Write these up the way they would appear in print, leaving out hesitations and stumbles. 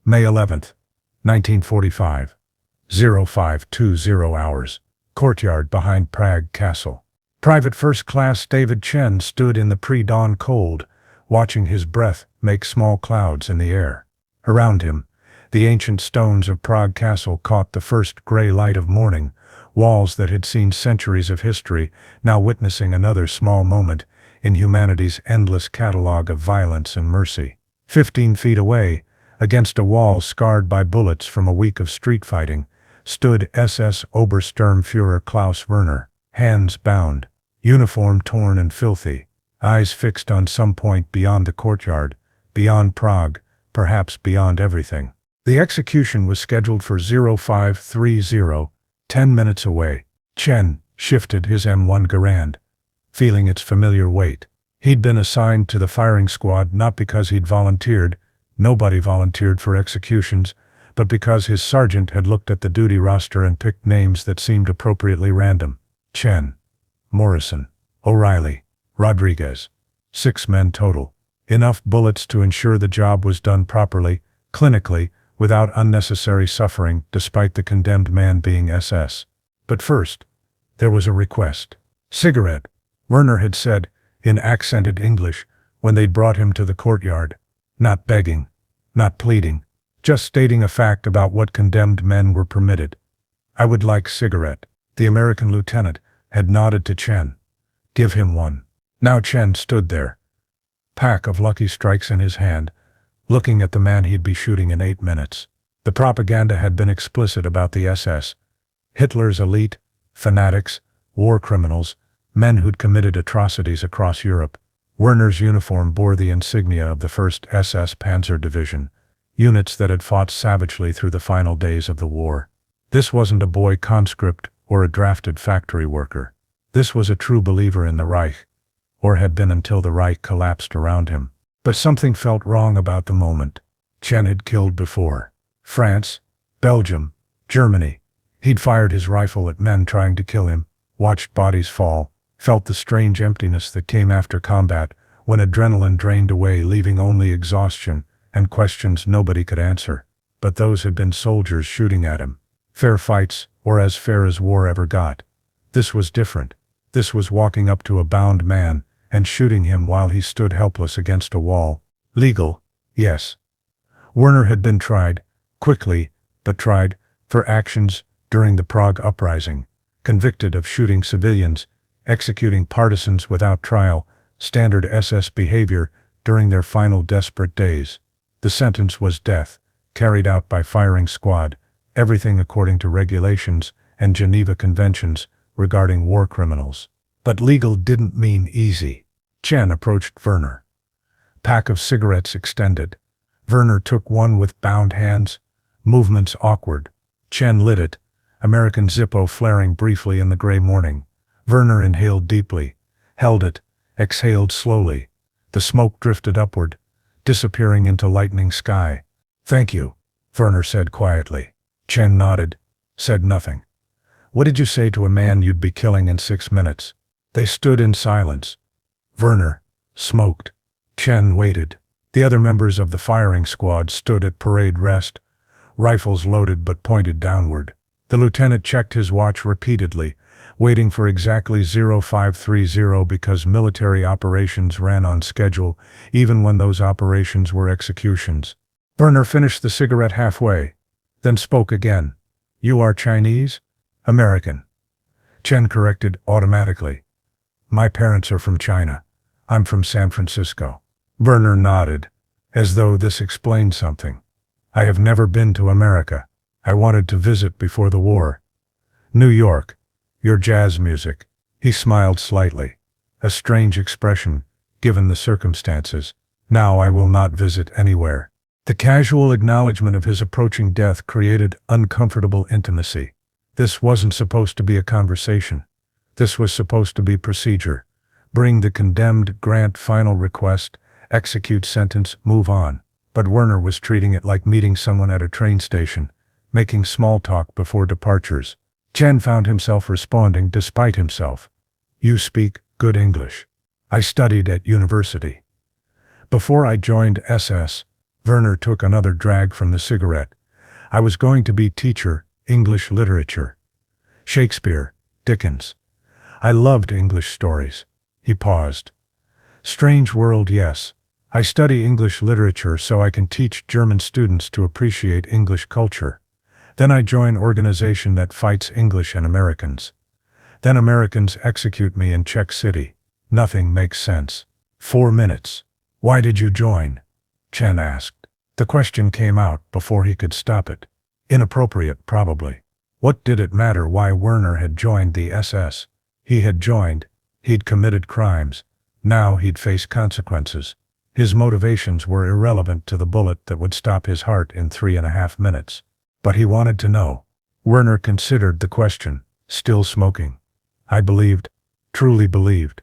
May 11th, 1945. 0520 hours. Courtyard behind Prague Castle. Private First Class David Chen stood in the pre-dawn cold, watching his breath make small clouds in the air. Around him, the ancient stones of Prague Castle caught the first gray light of morning, walls that had seen centuries of history now witnessing another small moment in humanity's endless catalogue of violence and mercy. 15 feet away, against a wall scarred by bullets from a week of street fighting, stood SS-Obersturmführer Klaus Werner, hands bound, uniform torn and filthy, eyes fixed on some point beyond the courtyard, beyond Prague, perhaps beyond everything. The execution was scheduled for 0530, 10 minutes away. Chen shifted his M1 Garand, feeling its familiar weight. He'd been assigned to the firing squad not because he'd volunteered, nobody volunteered for executions, but because his sergeant had looked at the duty roster and picked names that seemed appropriately random. Chen, Morrison, O'Reilly, Rodriguez. 6 men total. Enough bullets to ensure the job was done properly, clinically, without unnecessary suffering, despite the condemned man being SS. But first, there was a request. Cigarette, Werner had said, in accented English, when they'd brought him to the courtyard. Not begging, not pleading, just stating a fact about what condemned men were permitted. I would like cigarette. The American lieutenant had nodded to Chen. Give him one. Now Chen stood there, pack of Lucky Strikes in his hand, looking at the man he'd be shooting in 8 minutes. The propaganda had been explicit about the SS. Hitler's elite, fanatics, war criminals, men who'd committed atrocities across Europe. Werner's uniform bore the insignia of the 1st SS Panzer Division, units that had fought savagely through the final days of the war. This wasn't a boy conscript or a drafted factory worker. This was a true believer in the Reich, or had been until the Reich collapsed around him. But something felt wrong about the moment. Chen had killed before. France, Belgium, Germany. He'd fired his rifle at men trying to kill him, watched bodies fall, felt the strange emptiness that came after combat, when adrenaline drained away, leaving only exhaustion and questions nobody could answer. But those had been soldiers shooting at him. Fair fights, or as fair as war ever got. This was different. This was walking up to a bound man and shooting him while he stood helpless against a wall. Legal, yes. Werner had been tried, quickly, but tried, for actions during the Prague uprising, convicted of shooting civilians, executing partisans without trial, standard SS behavior during their final desperate days. The sentence was death, carried out by firing squad, everything according to regulations and Geneva Conventions regarding war criminals. But legal didn't mean easy. Chen approached Werner. Pack of cigarettes extended. Werner took one with bound hands, movements awkward. Chen lit it, American Zippo flaring briefly in the gray morning. Werner inhaled deeply, held it, exhaled slowly. The smoke drifted upward, disappearing into lightning sky. Thank you, Werner said quietly. Chen nodded, said nothing. What did you say to a man you'd be killing in 6 minutes? They stood in silence. Werner smoked. Chen waited. The other members of the firing squad stood at parade rest, rifles loaded but pointed downward. The lieutenant checked his watch repeatedly, waiting for exactly 0530 because military operations ran on schedule, even when those operations were executions. Werner finished the cigarette halfway, then spoke again. You are Chinese? American. Chen corrected automatically. My parents are from China. I'm from San Francisco. Werner nodded, as though this explained something. I have never been to America. I wanted to visit before the war. New York. Your jazz music. He smiled slightly. A strange expression, given the circumstances. Now I will not visit anywhere. The casual acknowledgement of his approaching death created uncomfortable intimacy. This wasn't supposed to be a conversation. This was supposed to be procedure. Bring the condemned, grant final request, execute sentence, move on. But Werner was treating it like meeting someone at a train station, making small talk before departures. Chen found himself responding despite himself. You speak good English. I studied at university. Before I joined SS, Werner took another drag from the cigarette. I was going to be teacher, English literature. Shakespeare, Dickens. I loved English stories. He paused. Strange world, yes. I study English literature so I can teach German students to appreciate English culture. Then I join organization that fights English and Americans. Then Americans execute me in Czech City. Nothing makes sense. 4 minutes. Why did you join? Chen asked. The question came out before he could stop it. Inappropriate, probably. What did it matter why Werner had joined the SS? He had joined. He'd committed crimes. Now he'd face consequences. His motivations were irrelevant to the bullet that would stop his heart in 3.5 minutes. But he wanted to know. Werner considered the question, still smoking. I believed, truly believed.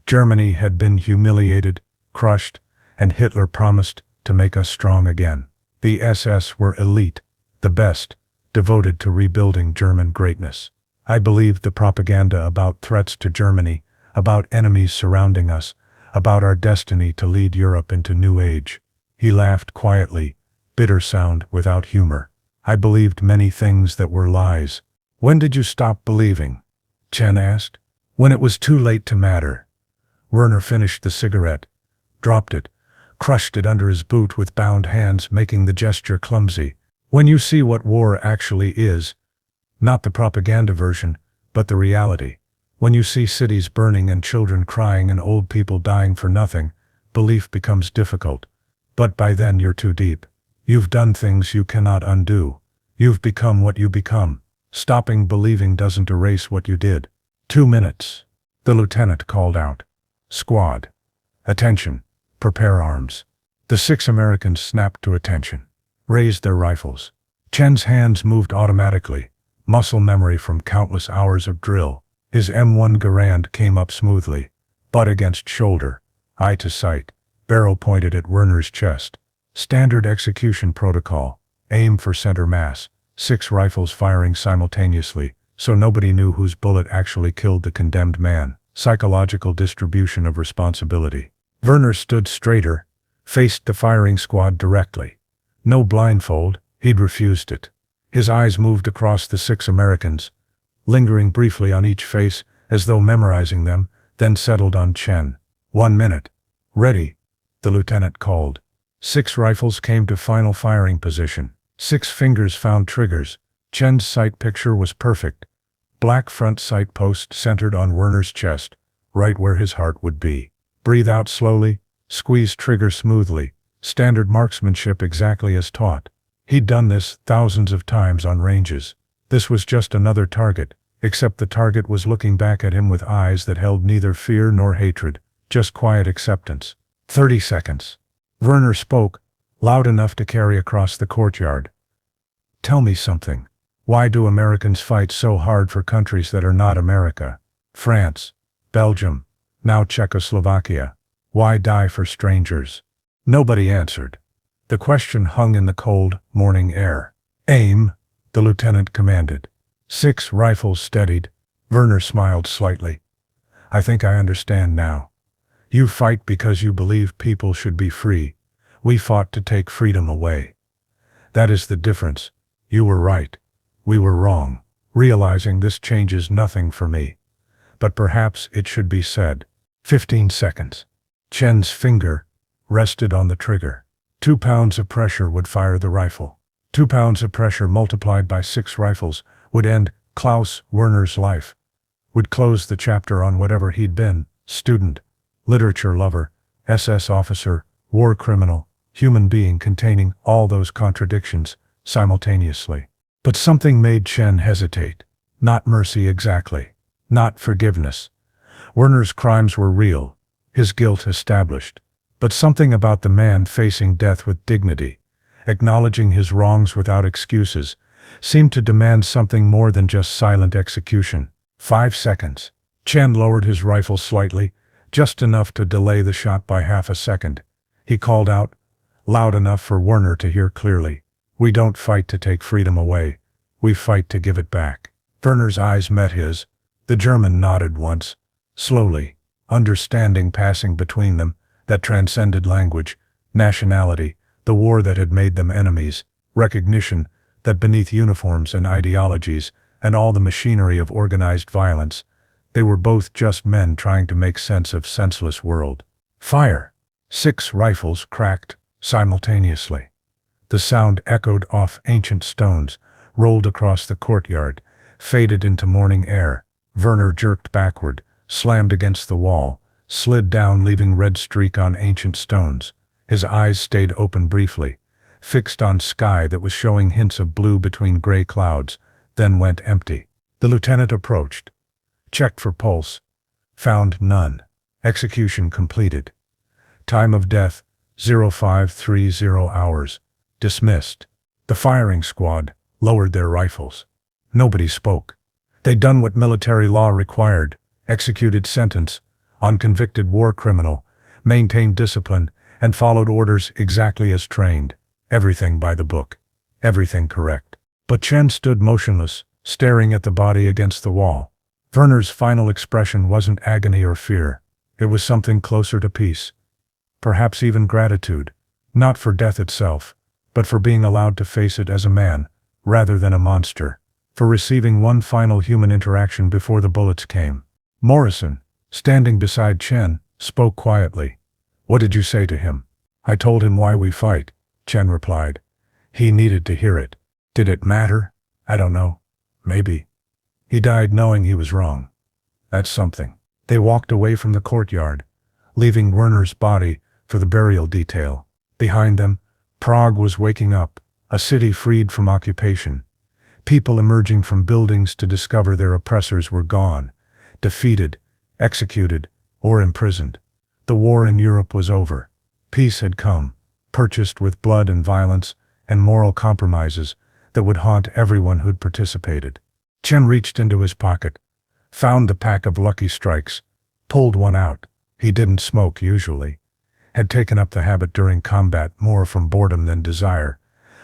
Germany had been humiliated, crushed, and Hitler promised to make us strong again. The SS were elite, the best, devoted to rebuilding German greatness. I believed the propaganda about threats to Germany, about enemies surrounding us, about our destiny to lead Europe into new age. He laughed quietly, bitter sound without humor. I believed many things that were lies. When did you stop believing? Chen asked. When it was too late to matter. Werner finished the cigarette, dropped it, crushed it under his boot with bound hands, making the gesture clumsy. When you see what war actually is, not the propaganda version, but the reality. When you see cities burning and children crying and old people dying for nothing, belief becomes difficult. But by then you're too deep. You've done things you cannot undo. You've become what you become. Stopping believing doesn't erase what you did. 2 minutes. The lieutenant called out. Squad. Attention. Prepare arms. The 6 Americans snapped to attention. Raised their rifles. Chen's hands moved automatically. Muscle memory from countless hours of drill. His M1 Garand came up smoothly. Butt against shoulder. Eye to sight. Barrel pointed at Werner's chest. Standard execution protocol. Aim for center mass. 6 rifles firing simultaneously, so nobody knew whose bullet actually killed the condemned man. Psychological distribution of responsibility. Werner stood straighter, faced the firing squad directly. No blindfold, he'd refused it. His eyes moved across the 6 Americans, lingering briefly on each face as though memorizing them, then settled on Chen. 1 minute. Ready, the lieutenant called. 6 rifles came to final firing position. 6 fingers found triggers. Chen's sight picture was perfect. Black front sight post centered on Werner's chest, right where his heart would be. Breathe out slowly, squeeze trigger smoothly. Standard marksmanship exactly as taught. He'd done this thousands of times on ranges. This was just another target, except the target was looking back at him with eyes that held neither fear nor hatred, just quiet acceptance. 30 seconds. Werner spoke, loud enough to carry across the courtyard. Tell me something. Why do Americans fight so hard for countries that are not America? France, Belgium, now Czechoslovakia. Why die for strangers? Nobody answered. The question hung in the cold, morning air. Aim, the lieutenant commanded. 6 rifles steadied. Werner smiled slightly. I think I understand now. You fight because you believe people should be free. We fought to take freedom away. That is the difference. You were right. We were wrong. Realizing this changes nothing for me. But perhaps it should be said. 15 seconds. Chen's finger rested on the trigger. 2 pounds of pressure would fire the rifle. 2 pounds of pressure multiplied by 6 rifles would end Klaus Werner's life. Would close the chapter on whatever he'd been, student, literature lover, SS officer, war criminal, human being containing all those contradictions simultaneously. But something made Chen hesitate. Not mercy exactly. Not forgiveness. Werner's crimes were real, his guilt established. But something about the man facing death with dignity, acknowledging his wrongs without excuses, seemed to demand something more than just silent execution. 5 seconds. Chen lowered his rifle slightly, just enough to delay the shot by half a second. He called out, loud enough for Werner to hear clearly. We don't fight to take freedom away. We fight to give it back. Werner's eyes met his. The German nodded once, slowly, understanding passing between them, that transcended language, nationality, the war that had made them enemies, recognition that beneath uniforms and ideologies and all the machinery of organized violence, they were both just men trying to make sense of senseless world. Fire! 6 rifles cracked simultaneously. The sound echoed off ancient stones, rolled across the courtyard, faded into morning air. Werner jerked backward, slammed against the wall, slid down leaving red streak on ancient stones. His eyes stayed open briefly, fixed on sky that was showing hints of blue between gray clouds, then went empty. The lieutenant approached, checked for pulse, found none. Execution completed. Time of death, 0530 hours. Dismissed. The firing squad lowered their rifles. Nobody spoke. They'd done what military law required, executed sentence on convicted war criminal, maintained discipline, and followed orders exactly as trained. Everything by the book. Everything correct. But Chen stood motionless, staring at the body against the wall. Werner's final expression wasn't agony or fear. It was something closer to peace. Perhaps even gratitude. Not for death itself, but for being allowed to face it as a man, rather than a monster. For receiving one final human interaction before the bullets came. Morrison, standing beside Chen, spoke quietly. "What did you say to him?" "I told him why we fight," Chen replied. "He needed to hear it." "Did it matter?" "I don't know. Maybe. He died knowing he was wrong. That's something." They walked away from the courtyard, leaving Werner's body for the burial detail. Behind them, Prague was waking up, a city freed from occupation. People emerging from buildings to discover their oppressors were gone, defeated, executed, or imprisoned. The war in Europe was over. Peace had come, purchased with blood and violence and moral compromises that would haunt everyone who'd participated. Chen reached into his pocket, found the pack of Lucky Strikes, pulled one out. He didn't smoke usually, had taken up the habit during combat more from boredom than desire,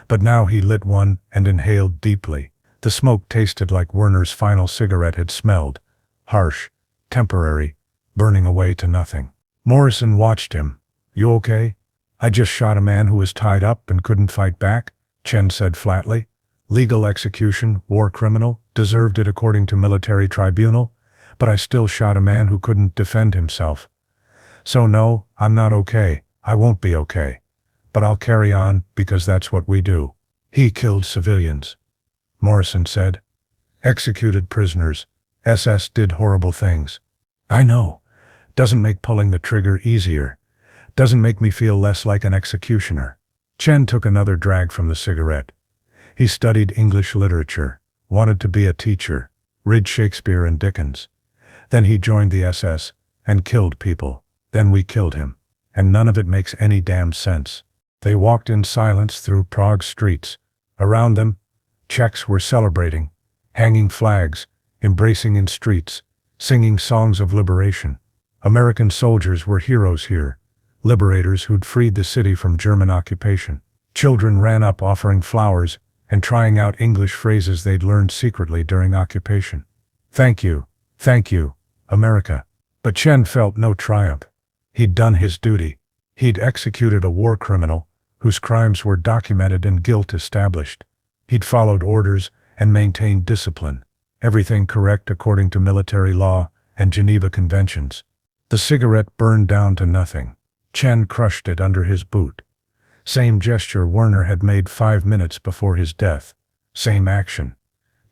but now he lit one and inhaled deeply. The smoke tasted like Werner's final cigarette had smelled, harsh, temporary, burning away to nothing. Morrison watched him. "You okay?" "I just shot a man who was tied up and couldn't fight back," Chen said flatly. "Legal execution, war criminal, deserved it according to military tribunal, but I still shot a man who couldn't defend himself. So no, I'm not okay. I won't be okay. But I'll carry on because that's what we do." "He killed civilians," Morrison said. "Executed prisoners. SS did horrible things." "I know. Doesn't make pulling the trigger easier. Doesn't make me feel less like an executioner." Chen took another drag from the cigarette. He studied English literature, wanted to be a teacher, read Shakespeare and Dickens. Then he joined the SS and killed people. Then we killed him. And none of it makes any damn sense. They walked in silence through Prague streets. Around them, Czechs were celebrating, hanging flags, embracing in streets, singing songs of liberation. American soldiers were heroes here, liberators who'd freed the city from German occupation. Children ran up offering flowers and trying out English phrases they'd learned secretly during occupation. Thank you, America." But Chen felt no triumph. He'd done his duty. He'd executed a war criminal whose crimes were documented and guilt established. He'd followed orders and maintained discipline, everything correct according to military law and Geneva Conventions. The cigarette burned down to nothing. Chen crushed it under his boot. Same gesture Werner had made 5 minutes before his death. Same action.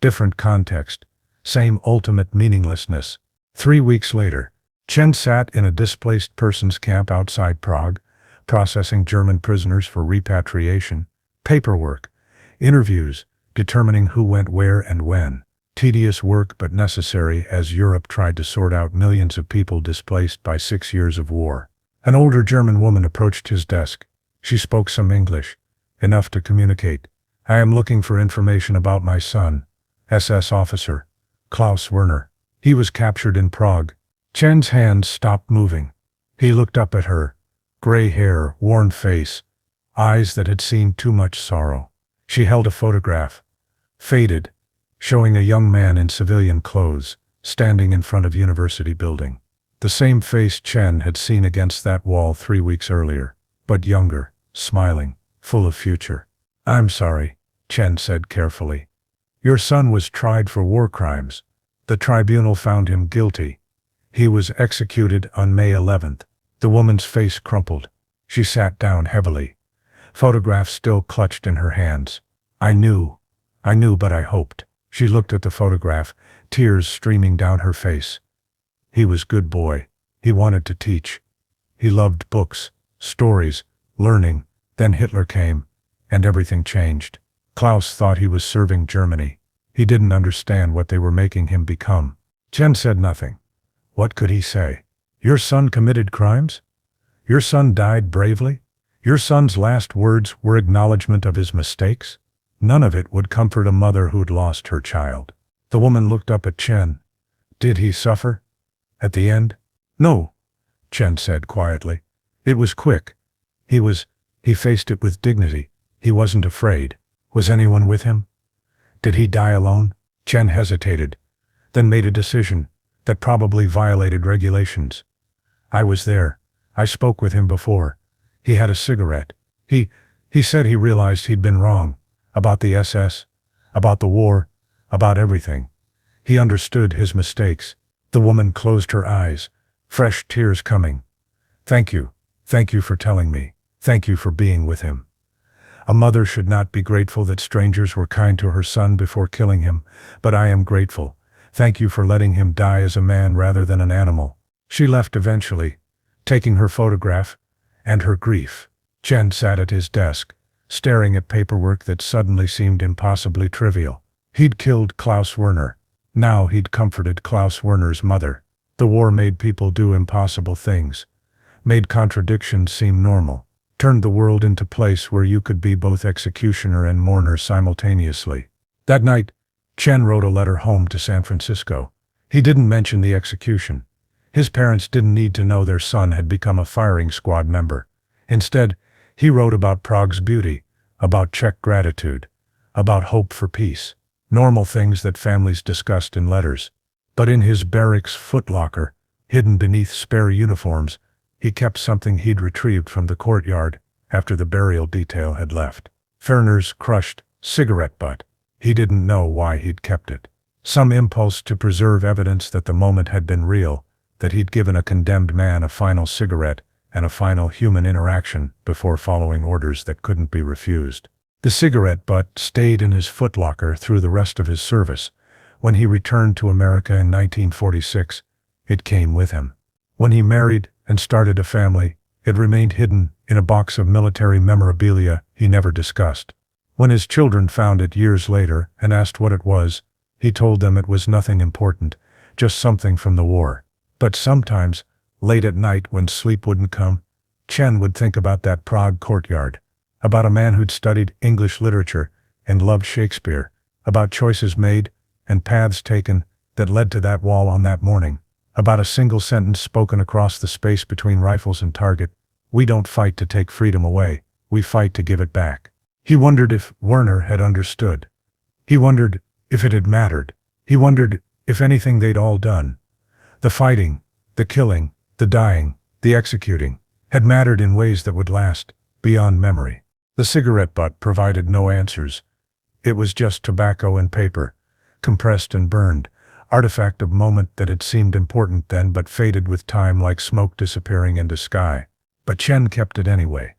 Different context. Same ultimate meaninglessness. 3 weeks later, Chen sat in a displaced persons camp outside Prague, processing German prisoners for repatriation, paperwork, interviews, determining who went where and when. Tedious work but necessary as Europe tried to sort out millions of people displaced by 6 years of war. An older German woman approached his desk. She spoke some English, enough to communicate. "I am looking for information about my son, SS officer, Klaus Werner. He was captured in Prague." Chen's hands stopped moving. He looked up at her. Gray hair, worn face, eyes that had seen too much sorrow. She held a photograph, faded, showing a young man in civilian clothes, standing in front of university building. The same face Chen had seen against that wall 3 weeks earlier, but younger, smiling, full of future. I'm sorry, Chen said carefully. Your son was tried for war crimes. The tribunal found him guilty. He was executed on May 11th. The woman's face crumpled. She sat down heavily, photograph still clutched in her hands. I knew, but I hoped. She looked at the photograph, tears streaming down her face. He was good boy. He wanted to teach. He loved books, stories, learning. Then Hitler came, and everything changed. Klaus thought he was serving Germany. He didn't understand what they were making him become. Chen said nothing. What could he say? Your son committed crimes? Your son died bravely? Your son's last words were acknowledgement of his mistakes? None of it would comfort a mother who'd lost her child. The woman looked up at Chen. Did he suffer? At the end? No, Chen said quietly. It was quick. He faced it with dignity. He wasn't afraid. Was anyone with him? Did he die alone? Chen hesitated, then made a decision that probably violated regulations. I was there. I spoke with him before. He had a cigarette. He said he realized he'd been wrong. About the SS, about the war, about everything. He understood his mistakes. The woman closed her eyes, fresh tears coming. Thank you for telling me. Thank you for being with him. A mother should not be grateful that strangers were kind to her son before killing him, but I am grateful. Thank you for letting him die as a man rather than an animal. She left eventually, taking her photograph and her grief. Chen sat at his desk, staring at paperwork that suddenly seemed impossibly trivial. He'd killed Klaus Werner. Now he'd comforted Klaus Werner's mother. The war made people do impossible things, made contradictions seem normal, turned the world into a place where you could be both executioner and mourner simultaneously. That night, Chen wrote a letter home to San Francisco. He didn't mention the execution. His parents didn't need to know their son had become a firing squad member. Instead, he wrote about Prague's beauty, about Czech gratitude, about hope for peace. Normal things that families discussed in letters. But in his barracks footlocker, hidden beneath spare uniforms, he kept something he'd retrieved from the courtyard after the burial detail had left. Werner's crushed cigarette butt. He didn't know why he'd kept it. Some impulse to preserve evidence that the moment had been real, that he'd given a condemned man a final cigarette and a final human interaction before following orders that couldn't be refused. The cigarette butt stayed in his footlocker through the rest of his service. When he returned to America in 1946, it came with him. When he married and started a family, it remained hidden in a box of military memorabilia he never discussed. When his children found it years later and asked what it was, he told them it was nothing important, just something from the war. But sometimes, late at night when sleep wouldn't come, Chen would think about that Prague courtyard, about a man who'd studied English literature and loved Shakespeare, about choices made and paths taken that led to that wall on that morning, about a single sentence spoken across the space between rifles and target. We don't fight to take freedom away, we fight to give it back. He wondered if Werner had understood. He wondered if it had mattered. He wondered if anything they'd all done, the fighting, the killing, the dying, the executing, had mattered in ways that would last beyond memory. The cigarette butt provided no answers. It was just tobacco and paper, compressed and burned, artifact of moment that had seemed important then but faded with time like smoke disappearing into sky. But Chen kept it anyway,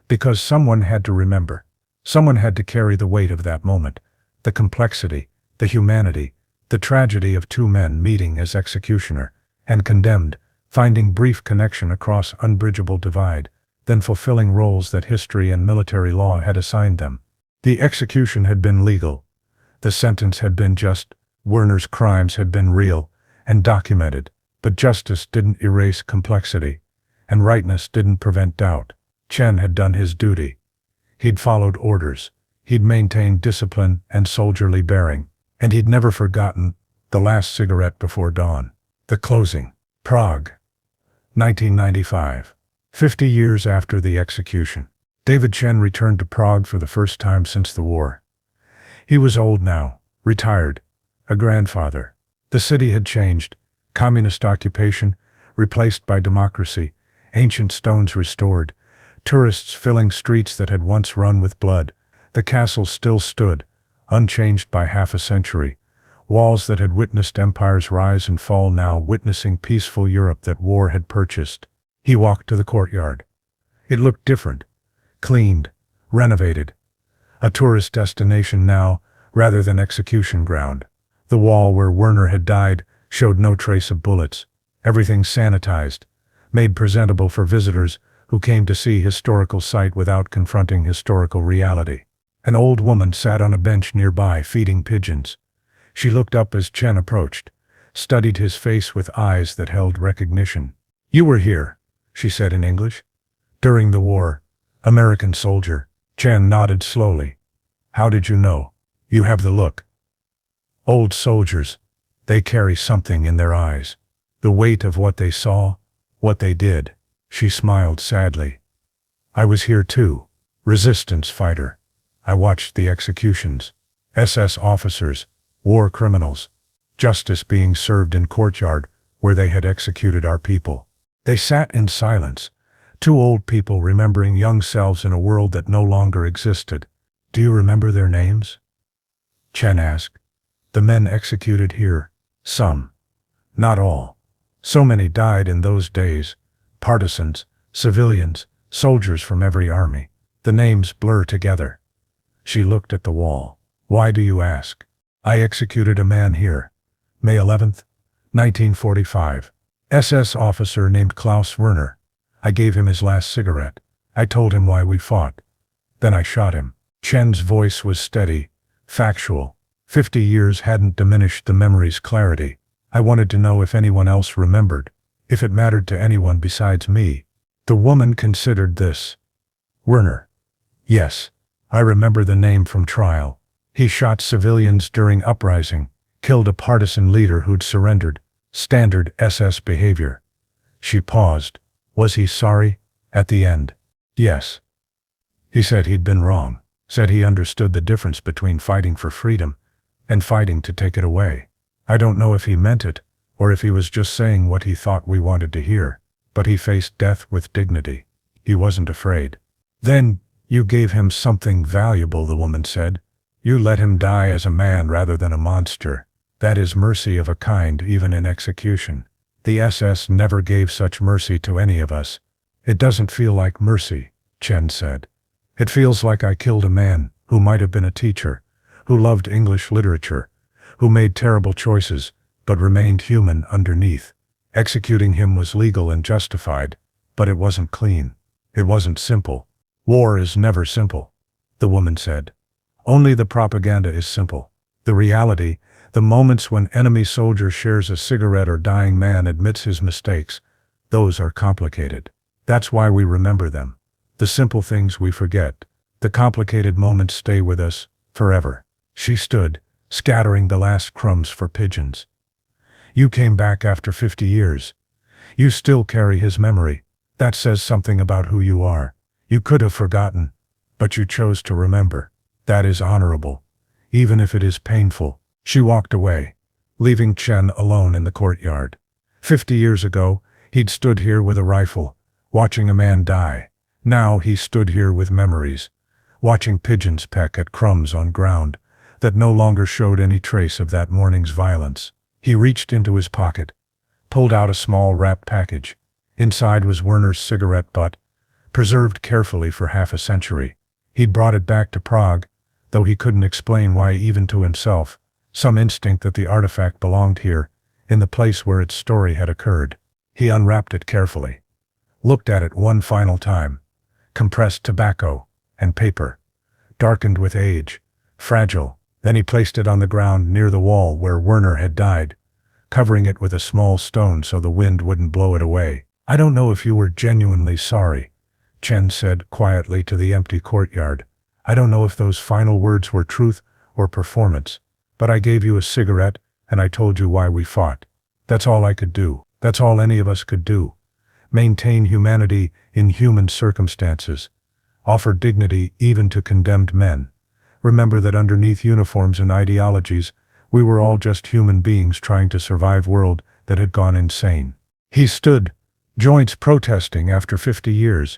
because someone had to remember. Someone had to carry the weight of that moment, the complexity, the humanity, the tragedy of two men meeting as executioner and condemned, finding brief connection across unbridgeable divide, then fulfilling roles that history and military law had assigned them. The execution had been legal. The sentence had been just. Werner's crimes had been real and documented, but justice didn't erase complexity, and rightness didn't prevent doubt. Chen had done his duty. He'd followed orders. He'd maintained discipline and soldierly bearing, and he'd never forgotten the last cigarette before dawn. The closing. Prague. 1995. 50 years after the execution. David Chen returned to Prague for the first time since the war. He was old now, retired, a grandfather. The city had changed. Communist occupation, replaced by democracy, ancient stones restored, tourists filling streets that had once run with blood. The castle still stood, unchanged by half a century. Walls that had witnessed empires rise and fall now witnessing peaceful Europe that war had purchased. He walked to the courtyard. It looked different, cleaned, renovated. A tourist destination now, rather than execution ground. The wall where Werner had died showed no trace of bullets. Everything sanitized, made presentable for visitors who came to see historical site without confronting historical reality. An old woman sat on a bench nearby feeding pigeons. She looked up as Chen approached, studied his face with eyes that held recognition. "You were here," she said in English. "During the war. American soldier." Chen nodded slowly. "How did you know?" "You have the look." Old soldiers. They carry something in their eyes. The weight of what they saw, what they did. She smiled sadly. "I was here too. Resistance fighter. I watched the executions. SS officers, war criminals. Justice being served in courtyard where they had executed our people." They sat in silence, two old people remembering young selves in a world that no longer existed. "Do you remember their names?" Chen asked. "The men executed here. Some. Not all. So many died in those days. Partisans, civilians, soldiers from every army. The names blur together." She looked at the wall. "Why do you ask?" "I executed a man here. May 11th, 1945. SS officer named Klaus Werner. I gave him his last cigarette. I told him why we fought. Then I shot him." Chen's voice was steady, factual. 50 years hadn't diminished the memory's clarity. "I wanted to know if anyone else remembered, if it mattered to anyone besides me." The woman considered this. "Werner. Yes, I remember the name from trial. He shot civilians during uprising, killed a partisan leader who'd surrendered. Standard SS behavior." She paused. "Was he sorry?" At the end. "Yes. He said he'd been wrong, said he understood the difference between fighting for freedom and fighting to take it away. I don't know if he meant it, or if he was just saying what he thought we wanted to hear, but he faced death with dignity. He wasn't afraid." "Then, you gave him something valuable," the woman said. "You let him die as a man rather than a monster. That is mercy of a kind even in execution. The SS never gave such mercy to any of us." "It doesn't feel like mercy," Chen said. "It feels like I killed a man who might have been a teacher, who loved English literature, who made terrible choices, but remained human underneath. Executing him was legal and justified, but it wasn't clean. It wasn't simple. War is never simple," the woman said. "Only the propaganda is simple. The reality, the moments when enemy soldier shares a cigarette or dying man admits his mistakes, those are complicated. That's why we remember them. The simple things we forget. The complicated moments stay with us forever." She stood, scattering the last crumbs for pigeons. "You came back after 50 years. You still carry his memory. That says something about who you are. You could have forgotten, but you chose to remember. That is honorable, even if it is painful." She walked away, leaving Chen alone in the courtyard. 50 years ago, he'd stood here with a rifle, watching a man die. Now he stood here with memories, watching pigeons peck at crumbs on ground that no longer showed any trace of that morning's violence. He reached into his pocket, pulled out a small wrapped package. Inside was Werner's cigarette butt, preserved carefully for half a century. He'd brought it back to Prague, though he couldn't explain why even to himself. Some instinct that the artifact belonged here, in the place where its story had occurred. He unwrapped it carefully, looked at it one final time. Compressed tobacco and paper, darkened with age, fragile. Then he placed it on the ground near the wall where Werner had died, covering it with a small stone so the wind wouldn't blow it away. "I don't know if you were genuinely sorry," Chen said quietly to the empty courtyard. "I don't know if those final words were truth or performance, but I gave you a cigarette and I told you why we fought. That's all I could do. That's all any of us could do. Maintain humanity in human circumstances. Offer dignity even to condemned men. Remember that underneath uniforms and ideologies, we were all just human beings trying to survive a world that had gone insane." He stood, joints protesting after 50 years.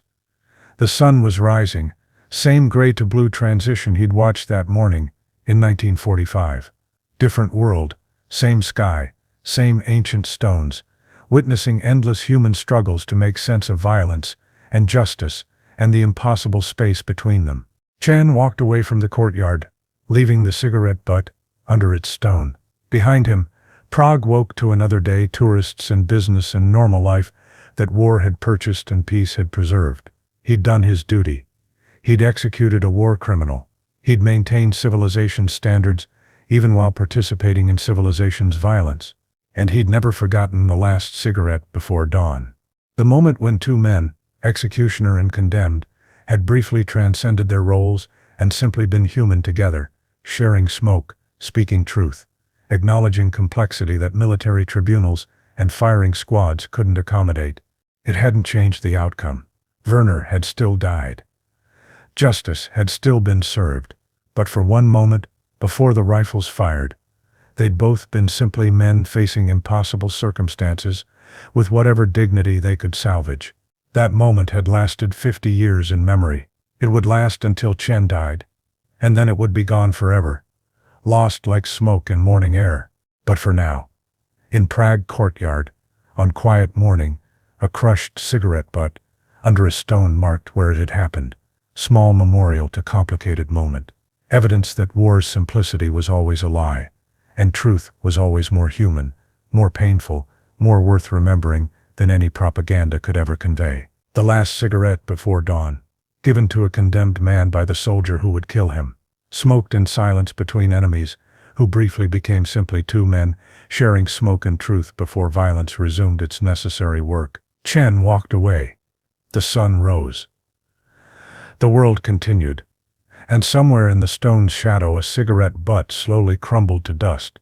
The sun was rising, same gray to blue transition he'd watched that morning in 1945. Different world, same sky, same ancient stones, witnessing endless human struggles to make sense of violence and justice and the impossible space between them. Chen walked away from the courtyard, leaving the cigarette butt under its stone. Behind him, Prague woke to another day, tourists and business and normal life that war had purchased and peace had preserved. He'd done his duty. He'd executed a war criminal. He'd maintained civilization's standards, even while participating in civilization's violence. And he'd never forgotten the last cigarette before dawn. The moment when two men, executioner and condemned, had briefly transcended their roles and simply been human together, sharing smoke, speaking truth, acknowledging complexity that military tribunals and firing squads couldn't accommodate. It hadn't changed the outcome. Werner had still died. Justice had still been served, but for one moment, before the rifles fired, they'd both been simply men facing impossible circumstances with whatever dignity they could salvage. That moment had lasted 50 years in memory. It would last until Chen died, and then it would be gone forever, lost like smoke in morning air. But for now, in Prague courtyard, on quiet morning, a crushed cigarette butt, under a stone marked where it had happened, small memorial to complicated moment, evidence that war's simplicity was always a lie, and truth was always more human, more painful, more worth remembering than any propaganda could ever convey. The last cigarette before dawn, given to a condemned man by the soldier who would kill him, smoked in silence between enemies, who briefly became simply two men, sharing smoke and truth before violence resumed its necessary work. Chen walked away. The sun rose. The world continued, and somewhere in the stone's shadow a cigarette butt slowly crumbled to dust.